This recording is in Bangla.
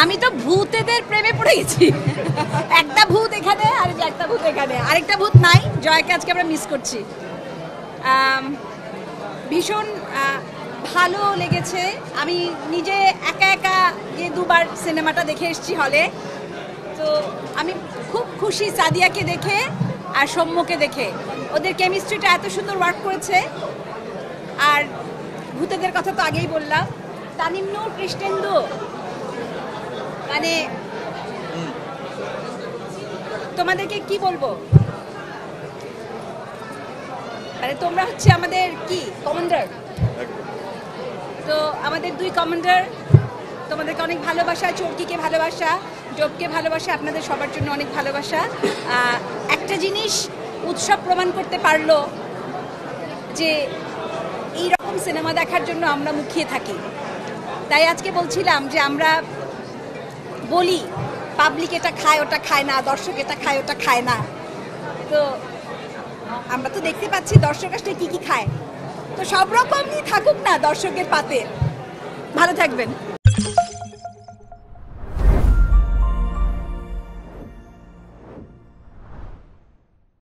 আমি তো ভূতেদের প্রেমে পড়ে গেছি। একটা ভূত এখানে আর একটা ভূত এখানে, আরেকটা ভূত নাই। জয়কে আজকে আমরা মিস করছি। ভীষণ ভালো লেগেছে। আমি নিজে একা একা গিয়ে দুবার সিনেমাটা দেখে এসেছি হলে। তো আমি খুব খুশি সাদিয়াকে দেখে আর সৌম্যকে দেখে। ওদের কেমিস্ট্রিটা এত সুন্দর ওয়ার্ক করেছে। আর ভূতেদের কথা তো আগেই বললাম। তানিম্নু কৃষ্ণেন্দু মানে তোমাদেরকে কি বলবো, মানে তোমরা হচ্ছে আমাদের কি কমান্ডার। তো আমাদের দুই কমান্ডার, তোমাদেরকে অনেক ভালোবাসা। চরকিকে ভালোবাসা, জবকে ভালোবাসা, আপনাদের সবার জন্য অনেক ভালোবাসা। একটা জিনিস উৎসব প্রমাণ করতে পারলো যে এইরকম সিনেমা দেখার জন্য আমরা মুখিয়ে থাকি। তাই আজকে বলছিলাম যে আমরা বলি পাবলিক এটা খায় ওটা খায় না, দর্শক এটা খায় ওটা খায় না। তো আমরা তো দেখতে পাচ্ছি দর্শক আসলে কি কি খায়। তো সব রকমই থাকুক না দর্শকের পাতে। ভালো থাকবেন।